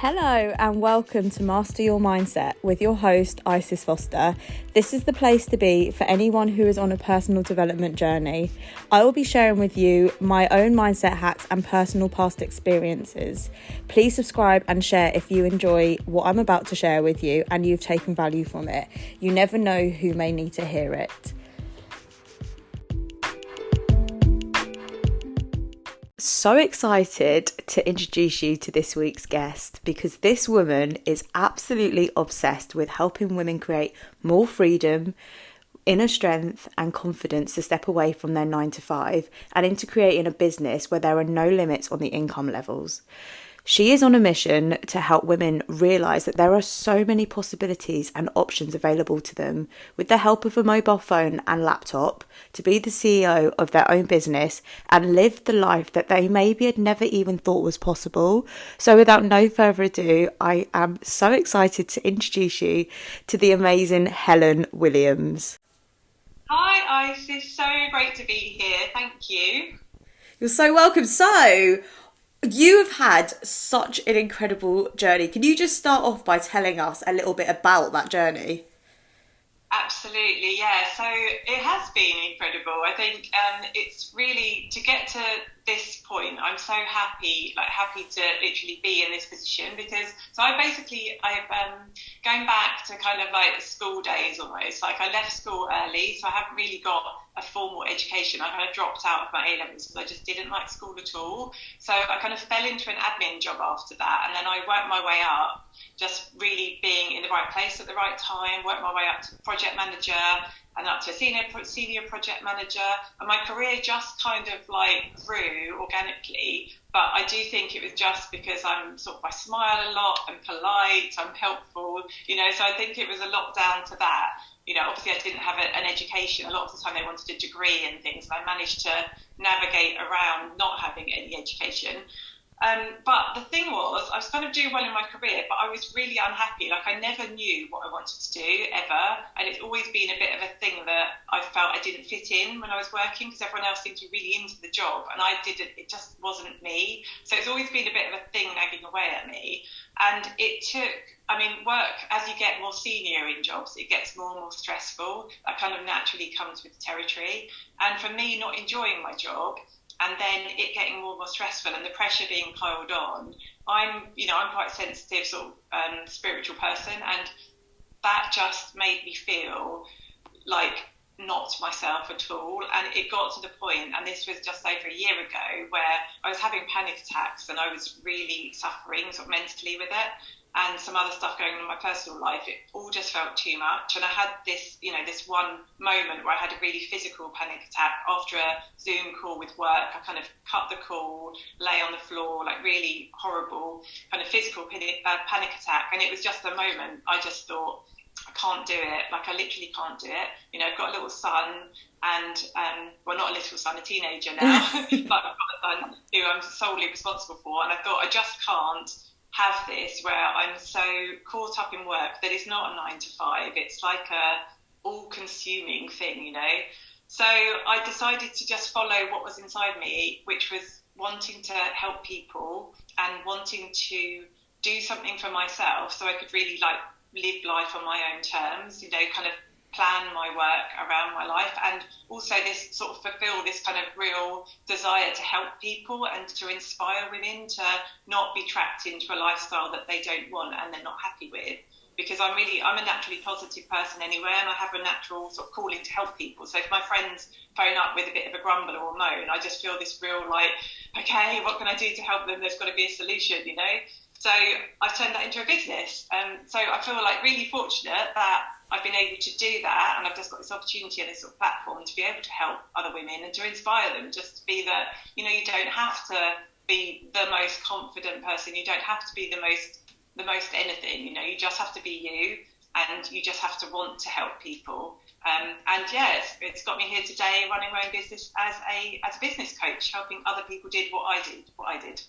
Hello and welcome to Master Your Mindset with your host Isis Foster. This is the place to be for anyone who is on a personal development journey. I will be sharing with you my own mindset hacks and personal past experiences. Please subscribe and share if you enjoy what I'm about to share with you and you've taken value from it. You never know who may need to hear it. So excited to introduce you to this week's guest because this woman is absolutely obsessed with helping women create more freedom, inner strength and confidence to step away from their 9-to-5 and into creating a business where there are no limits on the income levels. She is on a mission to help women realise that there are so many possibilities and options available to them with the help of a mobile phone and laptop to be the CEO of their own business and live the life that they maybe had never even thought was possible. So without no further ado, I am so excited to introduce you to the amazing Helen Williams. Hi Isis, so great to be here. Thank you. You're so welcome. So, you have had such an incredible journey. Can you just start off by telling us a little bit about that journey? Absolutely, yeah. So it has been incredible. I think it's really, to get to this point, I'm so happy to literally be in this position because, I've going back to kind of like school days almost, like I left school early, so I haven't really got a formal education. I kind of dropped out of my A-levels because I just didn't like school at all. So I kind of fell into an admin job after that, and then I worked my way up, just really being in the right place at the right time, worked my way up to project manager and up to senior project manager, and my career just kind of like grew organically. But I do think it was just because I smile a lot, I'm polite, I'm helpful, so I think it was a lot down to that. Obviously I didn't have an education. A lot of the time they wanted a degree and things, and I managed to navigate around not having any education. But the thing was, I was kind of doing well in my career, but I was really unhappy. Like, I never knew what I wanted to do, ever. And it's always been a bit of a thing that I felt I didn't fit in when I was working because everyone else seemed to be really into the job and I didn't. It just wasn't me. So it's always been a bit of a thing nagging away at me. And it took, work, as you get more senior in jobs, it gets more and more stressful. That kind of naturally comes with the territory. And for me, not enjoying my job, and then it getting more and more stressful and the pressure being piled on, I'm quite sensitive, spiritual person, and that just made me feel like not myself at all. And it got to the point, and this was just over a year ago, where I was having panic attacks and I was really suffering mentally with it, and some other stuff going on in my personal life. It all just felt too much. And I had this, this one moment where I had a really physical panic attack after a Zoom call with work. I kind of cut the call, lay on the floor, like really horrible kind of physical panic attack. And it was just a moment. I just thought, I can't do it. Like, I literally can't do it. I've got a little son and, not a little son, a teenager now, but I've got a son who I'm solely responsible for. And I thought, I just can't have this where I'm so caught up in work that it's not a 9-to-5. It's like a all-consuming thing, So I decided to just follow what was inside me, which was wanting to help people and wanting to do something for myself so I could really live life on my own terms, kind of plan my work around my life, and also this sort of fulfill this kind of real desire to help people and to inspire women to not be trapped into a lifestyle that they don't want and they're not happy with. Because I'm a naturally positive person anyway, and I have a natural sort of calling to help people. So if my friends phone up with a bit of a grumble or a moan, I just feel this real okay, what can I do to help them? There's got to be a solution, So I've turned that into a business. So I feel really fortunate that I've been able to do that, and I've just got this opportunity and this sort of platform to be able to help other women and to inspire them, just to be that, you don't have to be the most confident person. You don't have to be the most anything, you just have to be you, and you just have to want to help people. And yeah, it's got me here today running my own business as a business coach, helping other people do what I did.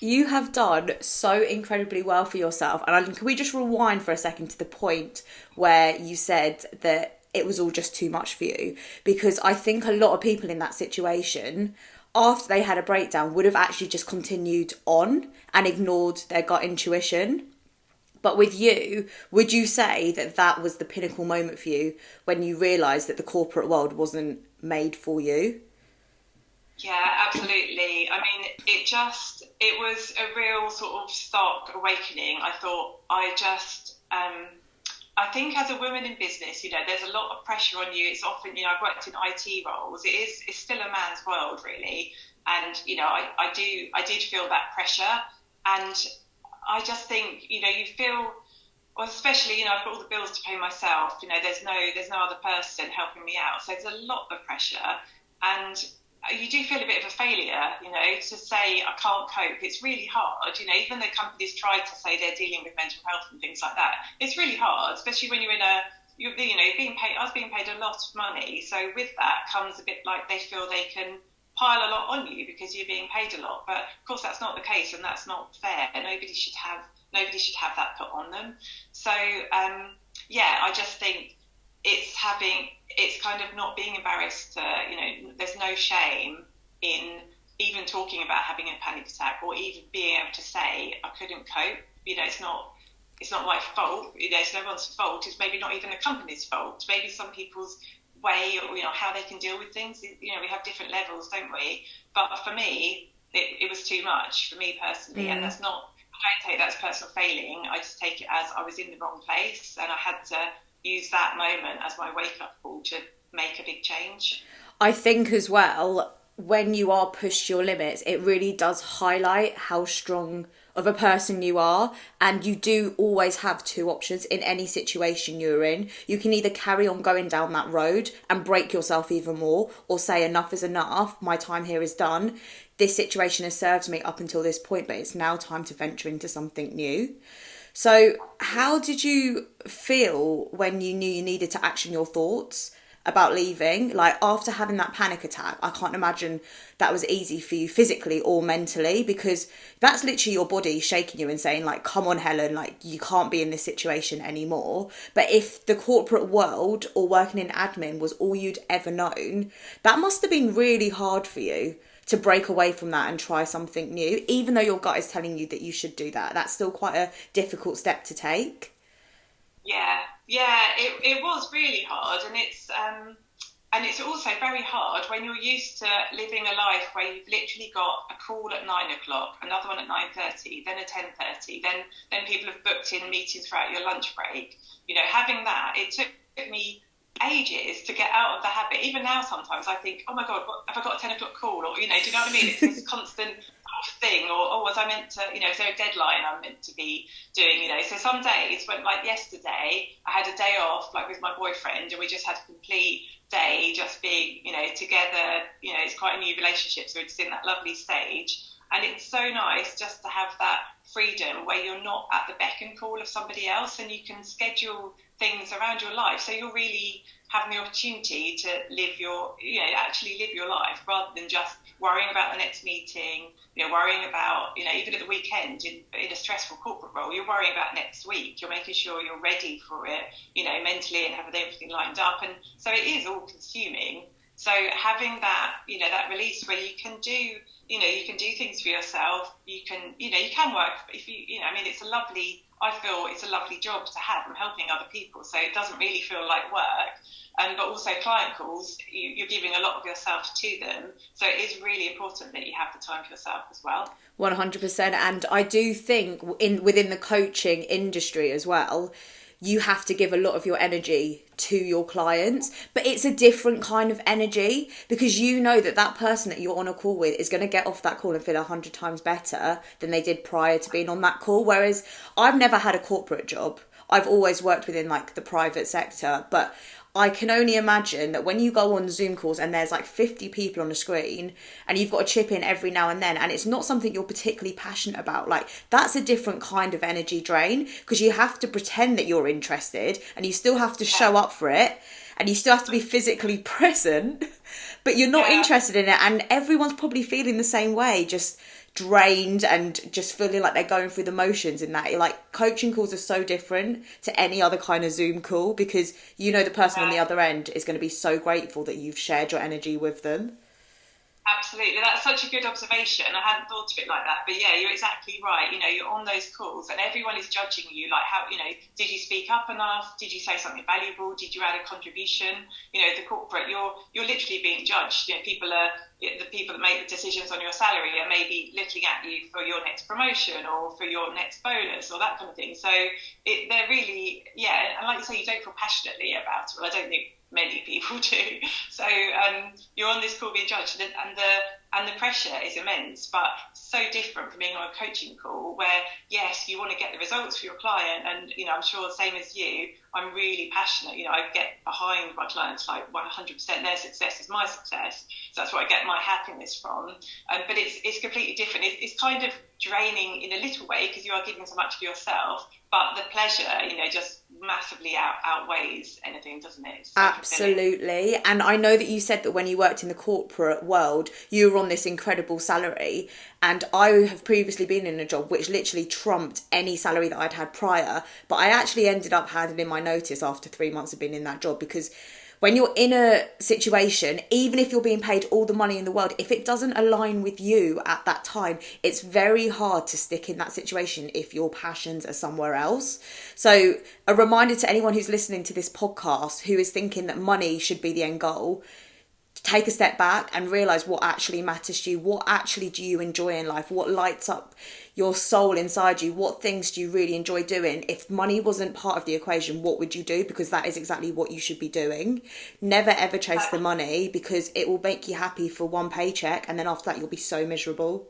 You have done so incredibly well for yourself. And can we just rewind for a second to the point where you said that it was all just too much for you? Because I think a lot of people in that situation after they had a breakdown, would have actually just continued on and ignored their gut intuition. But with you, would you say that that was the pinnacle moment for you when you realised that the corporate world wasn't made for you? Yeah, absolutely. I mean, it was a real sort of stark awakening. I thought I think as a woman in business, there's a lot of pressure on you. It's often, I've worked in IT roles. It's still a man's world, really. And, I did feel that pressure. And I just think, you feel, well, especially, I've got all the bills to pay myself. There's no other person helping me out. So there's a lot of pressure. And you do feel a bit of a failure, to say I can't cope. It's really hard, even though companies try to say they're dealing with mental health and things like that. It's really hard, especially when you're being paid. I was being paid a lot of money, so with that comes a bit like they feel they can pile a lot on you because you're being paid a lot. But of course, that's not the case, and that's not fair. Nobody should have that put on them. So I just think it's kind of not being embarrassed to, there's no shame in even talking about having a panic attack or even being able to say I couldn't cope. It's not my fault. It's no one's fault. It's maybe not even the company's fault. Maybe some people's way or how they can deal with things. We have different levels, don't we? But for me, it was too much for me personally, and that's not. I don't take that as personal failing. I just take it as I was in the wrong place, and I had to use that moment as my wake-up call to make a big change. I think as well, when you are pushed your limits, it really does highlight how strong of a person you are, and you do always have two options in any situation you're in. You can either carry on going down that road and break yourself even more, or say enough is enough, my time here is done. This situation has served me up until this point, but it's now time to venture into something new. So how did you feel when you knew you needed to action your thoughts about leaving? Like, after having that panic attack, I can't imagine that was easy for you physically or mentally, because that's literally your body shaking you and saying, like, come on, Helen, like, you can't be in this situation anymore. But if the corporate world or working in admin was all you'd ever known, that must have been really hard for you to break away from that and try something new, even though your gut is telling you that you should do that. That's still quite a difficult step to take. Yeah, it was really hard, and it's also very hard when you're used to living a life where you've literally got a call at 9 o'clock, another one at 9:30, then at 10:30, then people have booked in meetings throughout your lunch break. Having that, it took me ages to get out of the habit. Even now, sometimes I think, oh my God, what, have I got a 10 o'clock call? Or, do you know what I mean? It's this constant thing, or was I meant to, is there a deadline I'm meant to be doing, So some days, when, like yesterday, I had a day off, like with my boyfriend, and we just had a complete day just being, together. It's quite a new relationship, so we're just in that lovely stage. And it's so nice just to have that freedom where you're not at the beck and call of somebody else, and you can schedule things around your life. So you're really having the opportunity to actually live your life, rather than just worrying about the next meeting, worrying about, even at the weekend in a stressful corporate role, you're worrying about next week. You're making sure you're ready for it, mentally, and having everything lined up. And so it is all consuming. So having that, that release where you can do, you can do things for yourself. You can work if I feel it's a lovely job to have. I'm helping other people, so it doesn't really feel like work. But also client calls, you're giving a lot of yourself to them. So it is really important that you have the time for yourself as well. 100%. And I do think within the coaching industry as well, you have to give a lot of your energy to your clients, but it's a different kind of energy, because you know that person that you're on a call with is going to get off that call and feel 100 times better than they did prior to being on that call. Whereas I've never had a corporate job. I've always worked within like the private sector, but I can only imagine that when you go on Zoom calls and there's like 50 people on the screen and you've got to chip in every now and then, and it's not something you're particularly passionate about, like that's a different kind of energy drain, because you have to pretend that you're interested and you still have to show up for it and you still have to be physically present, but you're not interested in it. And everyone's probably feeling the same way, just drained and just feeling like they're going through the motions in that. Like, coaching calls are so different to any other kind of Zoom call, because the person on the other end is going to be so grateful that you've shared your energy with them. Absolutely, that's such a good observation. I hadn't thought of it like that, but yeah, you're exactly right. You're on those calls, and everyone is judging you. Like, how did you speak up enough? Did you say something valuable? Did you add a contribution? The corporate, you're literally being judged. People are the people that make the decisions on your salary are maybe looking at you for your next promotion or for your next bonus or that kind of thing. So they're really, and like you say, you don't feel passionately about it. Well, I don't think many people do. So you're on this call being judged, and the pressure is immense, but so different from being on a coaching call where, yes, you want to get the results for your client, and I'm sure the same as you, I'm really passionate. I get behind my clients like 100%. Their success is my success, so that's where I get my happiness from. But it's completely different. It's kind of draining in a little way because you are giving so much for yourself, but the pleasure, just massively outweighs anything, doesn't it? So absolutely. And I know that you said that when you worked in the corporate world, you were on this incredible salary. And I have previously been in a job which literally trumped any salary that I'd had prior. But I actually ended up handing in my notice after 3 months of being in that job, because when you're in a situation, even if you're being paid all the money in the world, if it doesn't align with you at that time, it's very hard to stick in that situation if your passions are somewhere else. So a reminder to anyone who's listening to this podcast who is thinking that money should be the end goal: take a step back and realise what actually matters to you. What actually do you enjoy in life? What lights up your soul inside you? What things do you really enjoy doing? If money wasn't part of the equation, what would you do? Because that is exactly what you should be doing. Never ever chase the money, because it will make you happy for one paycheck, and then after that you'll be so miserable.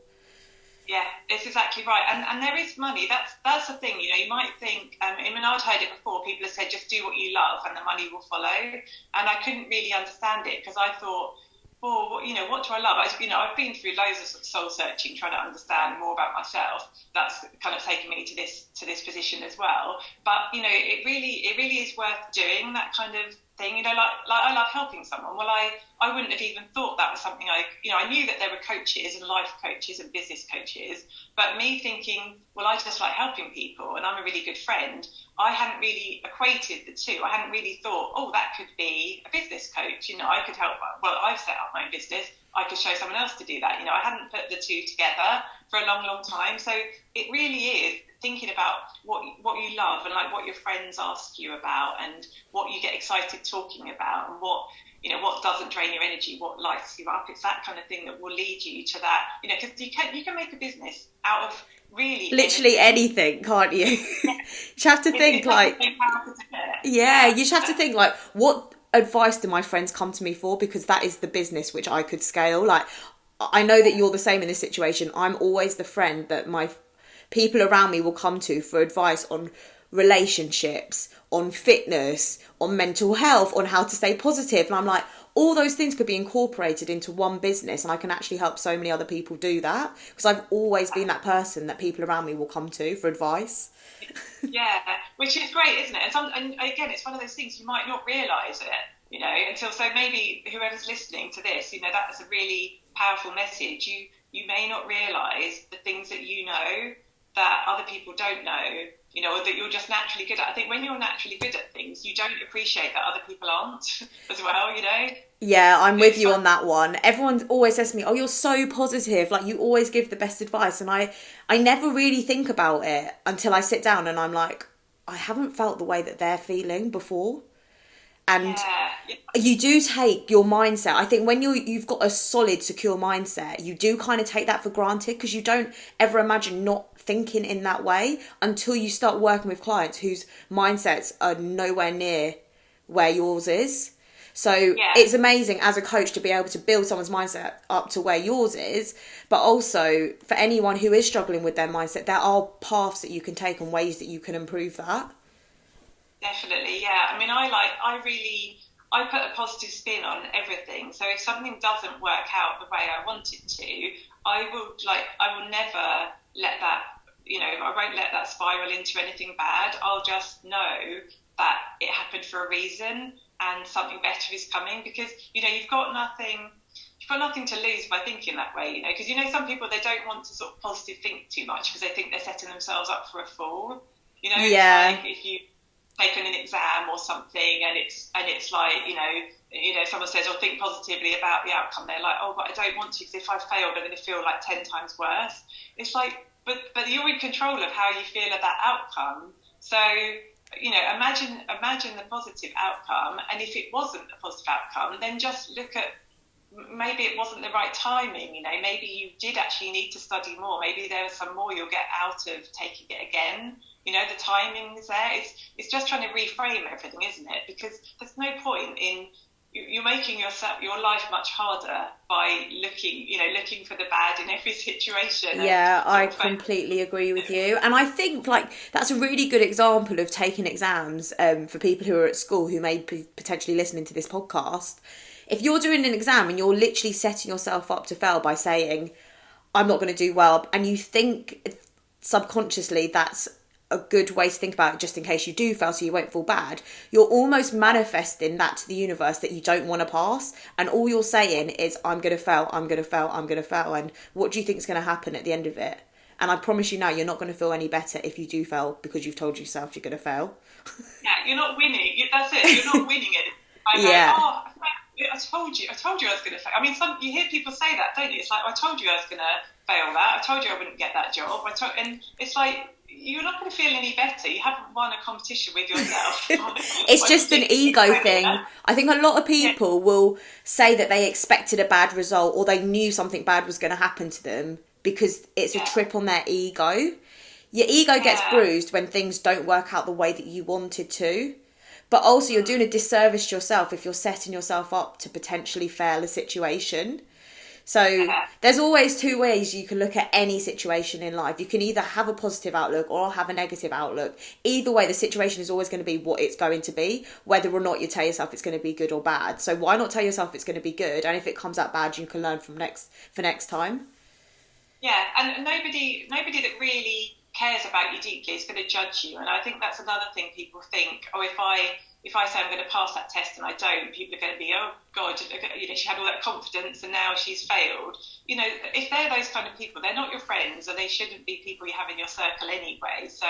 Yeah, it's exactly right. And there is money. That's the thing. You might think, I'd heard it before. People have said, just do what you love and the money will follow. And I couldn't really understand it, because I thought, well, what do I love? I've been through loads of soul searching, trying to understand more about myself. That's kind of taken me to this position as well. But it really is worth doing that kind of thing. Like I love helping someone. Well, I wouldn't have even thought that was something I knew that there were coaches and life coaches and business coaches, but me thinking, well, I just like helping people and I'm a really good friend, I hadn't really equated the two. I hadn't really thought, oh, that could be a business coach. I could help. Well, I've set up my own business. I could show someone else to do that. I hadn't put the two together for a long, long time. So it really is thinking about what you love and like what your friends ask you about and what you get excited talking about and what doesn't drain your energy, what lights you up. It's that kind of thing that will lead you to that. Because you can make a business out of really literally anything, can't you? Yeah. You have to think you just have to think like, what advice do my friends come to me for? Because that is the business which I could scale. Like, I know that you're the same in this situation. I'm always the friend that my people around me will come to for advice on relationships, on fitness, on mental health, on how to stay positive. And I'm like, all those things could be incorporated into one business, and I can actually help so many other people do that, because I've always been that person that people around me will come to for advice. Yeah, which is great, isn't it? And again, it's one of those things you might not realise it, until, so maybe whoever's listening to this, that is a really powerful message. You may not realise the things that you know that other people don't know, or that you're just naturally good at. I think when you're naturally good at things, you don't appreciate that other people aren't as well, Yeah, I'm with you on that one. Everyone always says to me, oh, you're so positive. Like, you always give the best advice. And I never really think about it until I sit down and I'm like, I haven't felt the way that they're feeling before. And you do take your mindset. I think when you've got a solid, secure mindset, you do kind of take that for granted, because you don't ever imagine not thinking in that way until you start working with clients whose mindsets are nowhere near where yours is. So it's amazing as a coach to be able to build someone's mindset up to where yours is. But also for anyone who is struggling with their mindset, there are paths that you can take and ways that you can improve that. Definitely, yeah. I put a positive spin on everything. So if something doesn't work out the way I want it to, I will never let that, I won't let that spiral into anything bad. I'll just know that it happened for a reason and something better is coming, because, you've got nothing to lose by thinking that way, because, some people, they don't want to sort of positive think too much because they think they're setting themselves up for a fall, Yeah. Like if you taken an exam or something, and it's like, someone says, "Oh, think positively about the outcome." They're like, "Oh, but I don't want to, because if I failed, I'm going to feel like 10 times worse." It's like, but you're in control of how you feel at that outcome. So, imagine the positive outcome, and if it wasn't a positive outcome, then just look at, maybe it wasn't the right timing. Maybe you did actually need to study more. Maybe there was some more you'll get out of taking it again. The timing is there. It's just trying to reframe everything, isn't it? Because there's no point in, you're making your life much harder by looking for the bad in every situation. Yeah, I completely agree with you. And I think that's a really good example of taking exams for people who are at school who may be potentially listening to this podcast. If you're doing an exam and you're literally setting yourself up to fail by saying, I'm not going to do well, and you think subconsciously that's a good way to think about it, just in case you do fail so you won't feel bad, you're almost manifesting that to the universe, that you don't want to pass, and all you're saying is, I'm going to fail, I'm going to fail, I'm going to fail. And what do you think is going to happen at the end of it? And I promise you now, you're not going to feel any better if you do fail, because you've told yourself you're going to fail. Yeah, you're not winning. That's it. You're not winning it. I told you I was going to fail. I mean, you hear people say that, don't you? It's like, I told you I was going to fail that. I told you I wouldn't get that job. And it's like, you're not going to feel any better. You haven't won a competition with yourself. It's just an ego thing. I think a lot of people will say that they expected a bad result, or they knew something bad was going to happen to them, because it's a trip on their ego. Your ego gets bruised when things don't work out the way that you wanted to. But also, you're doing a disservice to yourself if you're setting yourself up to potentially fail a situation. So there's always two ways you can look at any situation in life. You can either have a positive outlook or have a negative outlook. Either way, the situation is always going to be what it's going to be, whether or not you tell yourself it's going to be good or bad. So why not tell yourself it's going to be good? And if it comes out bad, you can learn for next time. Yeah, and nobody that really cares about you deeply is going to judge you. And I think that's another thing people think, if I say I'm going to pass that test and I don't, people are going to be, oh God, she had all that confidence and now she's failed. If they're those kind of people, they're not your friends, and they shouldn't be people you have in your circle anyway. So,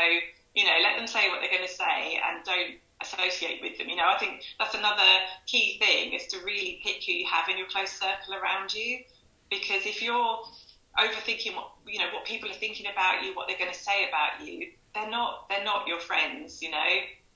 let them say what they're going to say and don't associate with them. I think that's another key thing, is to really pick who you have in your close circle around you. Because if you're overthinking what people are thinking about you, what they're going to say about you, they're not your friends,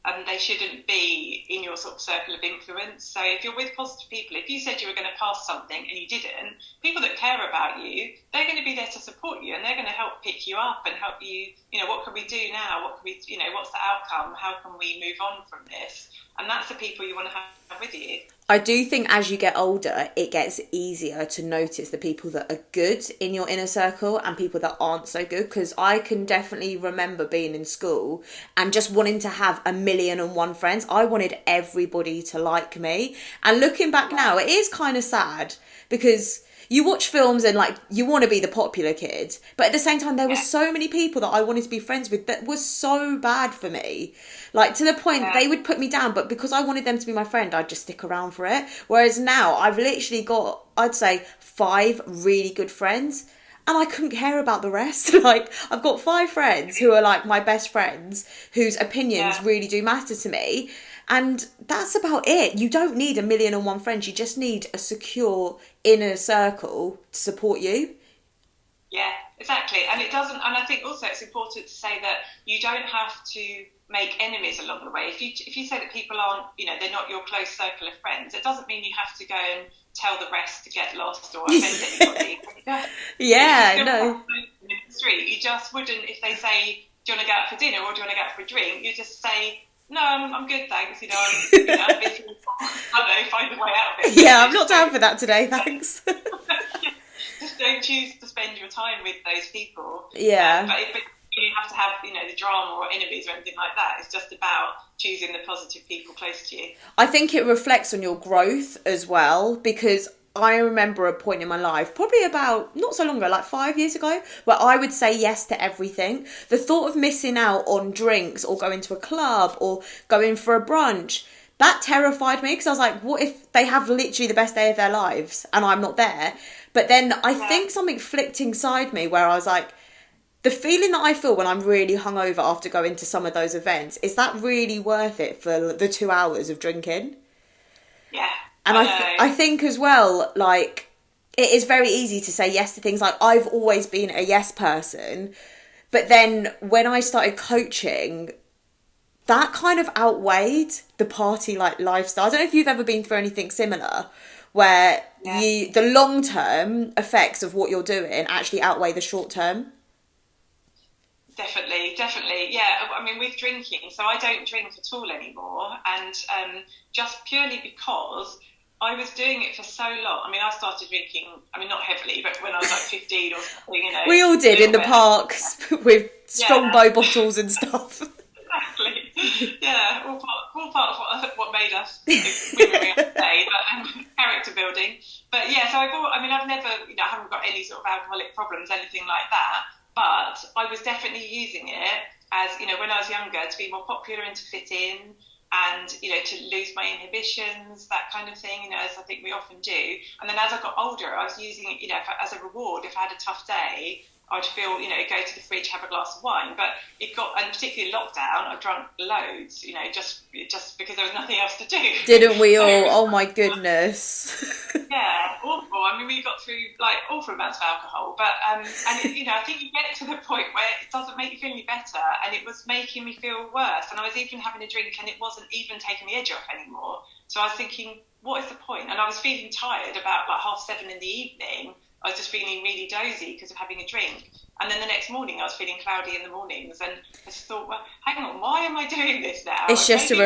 and they shouldn't be in your sort of circle of influence. So if you're with positive people, if you said you were going to pass something and you didn't, people that care about you, they're going to be there to support you, and they're going to help pick you up and help you, what can we do now? What can we, what's the outcome? How can we move on from this? And that's the people you want to have with you. I do think as you get older, it gets easier to notice the people that are good in your inner circle and people that aren't so good. Because I can definitely remember being in school and just wanting to have 1,000,001 friends. I wanted everybody to like me. And looking back now, it is kind of sad, because you watch films and you want to be the popular kid, but at the same time there were so many people that I wanted to be friends with that was so bad for me, to the point they would put me down, but because I wanted them to be my friend, I'd just stick around for it. Whereas now I've literally got, I'd say, 5 really good friends, and I couldn't care about the rest. I've got 5 friends who are my best friends, whose opinions really do matter to me. And that's about it. You don't need 1,000,001 friends. You just need a secure inner circle to support you. Yeah, exactly. And it doesn't. And I think also it's important to say that you don't have to make enemies along the way. If you say that people aren't, they're not your close circle of friends, it doesn't mean you have to go and tell the rest to get lost or offend anybody. Yeah, no. In the street, you just wouldn't. If they say, "Do you want to go out for dinner or do you want to go out for a drink?" You just say, "No, I'm good, thanks. I'm busy. I don't know, find a way out of it." Yeah, I'm not down for that today, thanks. Just don't choose to spend your time with those people. Yeah. But you have to have, the drama or enemies or anything like that. It's just about choosing the positive people close to you. I think it reflects on your growth as well, because I remember a point in my life, probably about not so long ago, 5 years ago, where I would say yes to everything. The thought of missing out on drinks or going to a club or going for a brunch, that terrified me, because I was like, what if they have literally the best day of their lives and I'm not there? But then I think something flicked inside me where I was like, the feeling that I feel when I'm really hungover after going to some of those events, is that really worth it for the 2 hours of drinking? Yeah. And I think as well, like, it is very easy to say yes to things. Like, I've always been a yes person, but then when I started coaching, that kind of outweighed the party like lifestyle. I don't know if you've ever been through anything similar where the long term effects of what you're doing actually outweigh the short term. Definitely. Yeah, I mean, with drinking, so I don't drink at all anymore, and just purely because I was doing it for so long. I mean, I started drinking, I mean, not heavily, but when I was like 15 or something, you know. We all did in the parks with Strongbow bottles and stuff. Exactly. Yeah, all part of what made us women we are today, but character building. But yeah, so I've never, I haven't got any sort of alcoholic problems, anything like that. But I was definitely using it as, when I was younger, to be more popular and to fit in and, to lose my inhibitions, that kind of thing, as I think we often do. And then as I got older, I was using it, as a reward. If I had a tough day, I'd feel, go to the fridge, have a glass of wine. But and particularly lockdown, I drank loads, just because there was nothing else to do. Didn't we all? Oh my goodness. Yeah, awful. I mean, we got through like awful amounts of alcohol, but I think you get to the point where it doesn't make you feel any better, and it was making me feel worse. And I was even having a drink, and it wasn't even taking the edge off anymore. So I was thinking, what is the point? And I was feeling tired about like 7:30 in the evening. I was just feeling really dozy because of having a drink. And then the next morning, I was feeling cloudy in the mornings, and I just thought, well, hang on, why am I doing this now? It's just I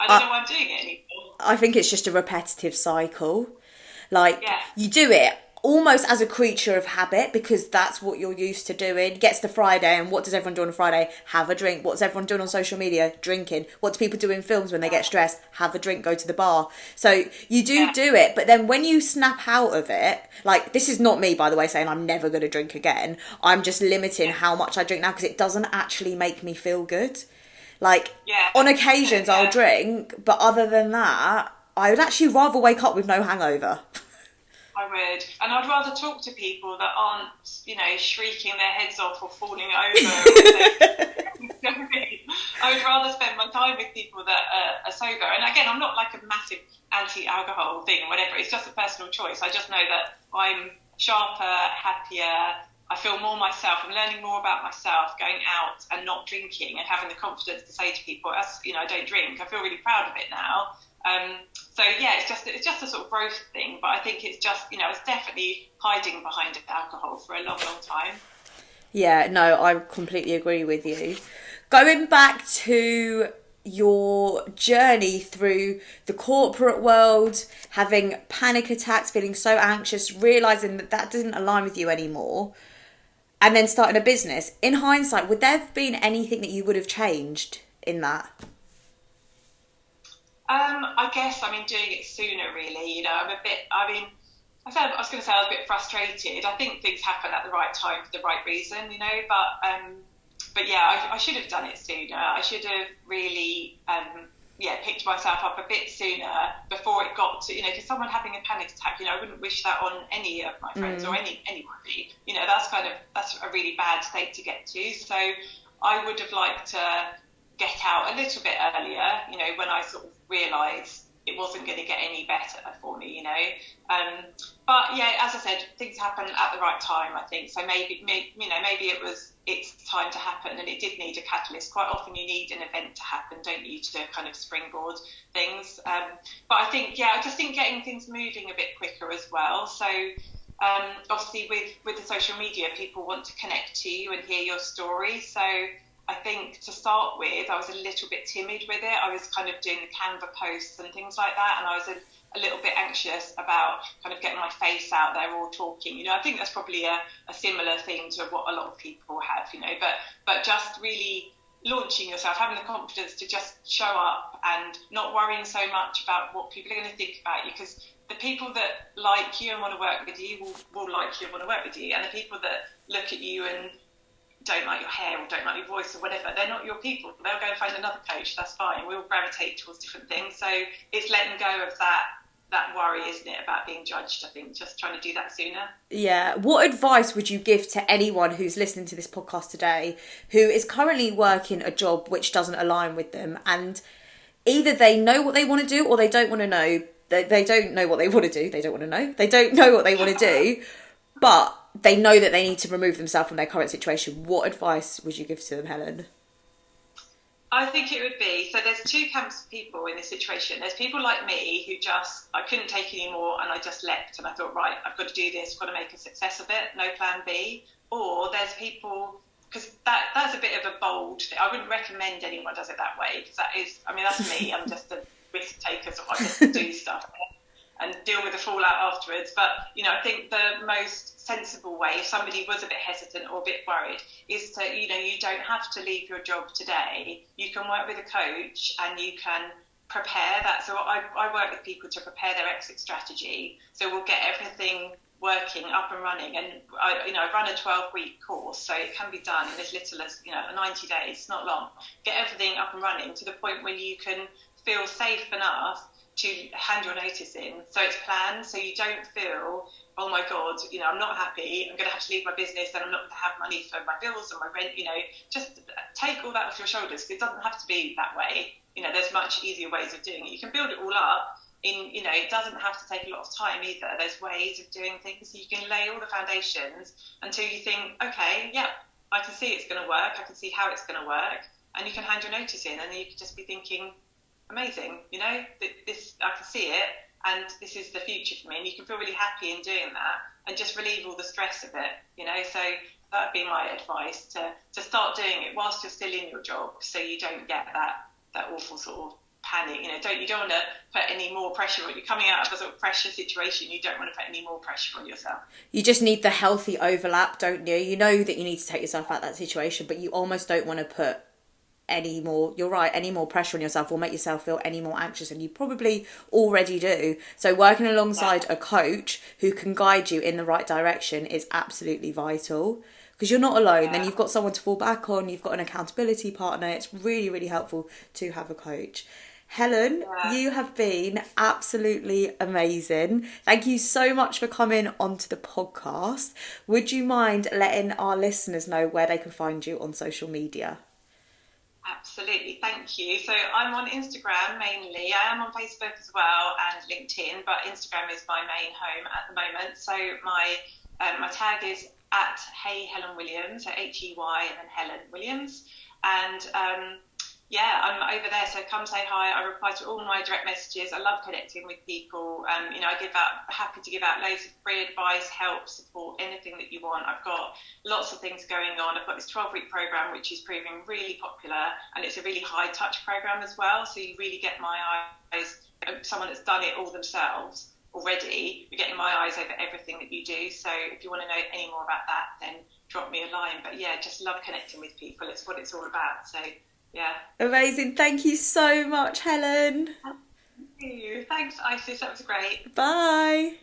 don't know why I'm doing it anymore. I think it's just a repetitive cycle. Like, you do it almost as a creature of habit because that's what you're used to doing. It gets to Friday, and what does everyone do on a Friday? Have a drink. What's everyone doing on social media? Drinking. What do people do in films when they get stressed? Have a drink, go to the bar. So you do it, but then when you snap out of it, like, this is not me, by the way, saying I'm never going to drink again. I'm just limiting how much I drink now because it doesn't actually make me feel good. Like, on occasions I'll drink, but other than that, I would actually rather wake up with no hangover. I would. And I'd rather talk to people that aren't, shrieking their heads off or falling over. I would rather spend my time with people that are sober. And again, I'm not like a massive anti-alcohol thing or whatever. It's just a personal choice. I just know that I'm sharper, happier. I feel more myself. I'm learning more about myself, going out and not drinking and having the confidence to say to people, I don't drink. I feel really proud of it now. So yeah, it's just a sort of growth thing. But I think it's just, it's definitely hiding behind alcohol for a long, long time. Yeah, no, I completely agree with you. Going back to your journey through the corporate world, having panic attacks, feeling so anxious, realising that didn't align with you anymore, and then starting a business. In hindsight, would there have been anything that you would have changed in that? I guess, doing it sooner, really. I was going to say I was a bit frustrated. I think things happen at the right time for the right reason, but yeah, I should have done it sooner. I should have really, picked myself up a bit sooner before it got to, because someone having a panic attack, I wouldn't wish that on any of my friends or anybody. That's a really bad state to get to. So I would have liked to get out a little bit earlier, when I sort of realised it wasn't going to get any better for me, But yeah, as I said, things happen at the right time, I think. So maybe it's time to happen, and it did need a catalyst. Quite often you need an event to happen, don't you, to kind of springboard things. But I think, I just think getting things moving a bit quicker as well. So obviously with the social media, people want to connect to you and hear your story. So I think to start with, I was a little bit timid with it. I was kind of doing the Canva posts and things like that, and I was a little bit anxious about kind of getting my face out there or talking. I think that's probably a similar thing to what a lot of people have, but just really launching yourself, having the confidence to just show up and not worrying so much about what people are going to think about you, because the people that like you and want to work with you will like you and want to work with you, and the people that look at you and don't like your hair or don't like your voice or whatever, they're not your people. They'll go and find another coach, that's fine. We'll gravitate towards different things. So it's letting go of that that worry, isn't it, about being judged. I think just trying to do that sooner. Yeah. What advice would you give to anyone who's listening to this podcast today who is currently working a job which doesn't align with them, and either they know what they want to do or they don't want to know? They don't know what they want to do. They don't want to know. They don't know what they want to do, but they know that they need to remove themselves from their current situation. What advice would you give to them, Helen? I think it would be, so there's two camps of people in this situation. There's people like me who I couldn't take anymore and I just leapt and I thought, right, I've got to do this, I've got to make a success of it, no plan B. Or there's people, because that's a bit of a bold thing. I wouldn't recommend anyone does it that way, because that's me. I'm just a risk taker, so I just do stuff and deal with the fallout afterwards. But, I think the most sensible way, if somebody was a bit hesitant or a bit worried, is to, you don't have to leave your job today. You can work with a coach and you can prepare that. So I work with people to prepare their exit strategy. So we'll get everything working, up and running. And I run a 12-week course, so it can be done in as little as, 90 days, it's not long. Get everything up and running to the point when you can feel safe enough to hand your notice in. So it's planned, so you don't feel, oh my God, I'm not happy, I'm going to have to leave my business and I'm not going to have money for my bills and my rent, just take all that off your shoulders. It doesn't have to be that way. There's much easier ways of doing it. You can build it all up it doesn't have to take a lot of time either. There's ways of doing things, so you can lay all the foundations until you think, okay, yeah, I can see it's going to work, I can see how it's going to work, and you can hand your notice in, and then you can just be thinking, amazing, this, I can see it, and this is the future for me, and you can feel really happy in doing that and just relieve all the stress of it, so that would be my advice, to start doing it whilst you're still in your job, so you don't get that awful sort of panic. You don't want to put any more pressure on. You're coming out of a sort of pressure situation, you don't want to put any more pressure on yourself. You just need the healthy overlap, don't you? You know that you need to take yourself out of that situation, but you almost don't want to put any more pressure on yourself or make yourself feel any more anxious, and you probably already do. So working alongside a coach who can guide you in the right direction is absolutely vital, because you're not alone. Then you've got someone to fall back on, you've got an accountability partner. It's really, really helpful to have a coach. Helen, you have been absolutely amazing. Thank you so much for coming onto the podcast. Would you mind letting our listeners know where they can find you on social media? Absolutely, thank you. So I'm on Instagram mainly. I am on Facebook as well and LinkedIn, but Instagram is my main home at the moment. So my tag is at heyhelenwilliams, so HEY and then Helen Williams. And I'm over there, so come say hi. I reply to all my direct messages. I love connecting with people. Happy to give out loads of free advice, help, support, anything that you want. I've got lots of things going on. I've got this 12-week program, which is proving really popular, and it's a really high-touch program as well. So you really get my eyes, someone that's done it all themselves already, you're getting my eyes over everything that you do. So if you want to know any more about that, then drop me a line. But yeah, just love connecting with people. It's what it's all about. So yeah. Amazing. Thank you so much, Helen. Thank you. Thanks, Isis. That was great. Bye.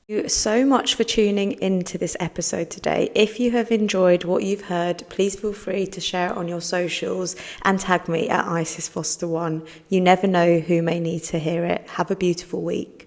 Thank you so much for tuning into this episode today. If you have enjoyed what you've heard, please feel free to share it on your socials and tag me at IsisFoster1. You never know who may need to hear it. Have a beautiful week.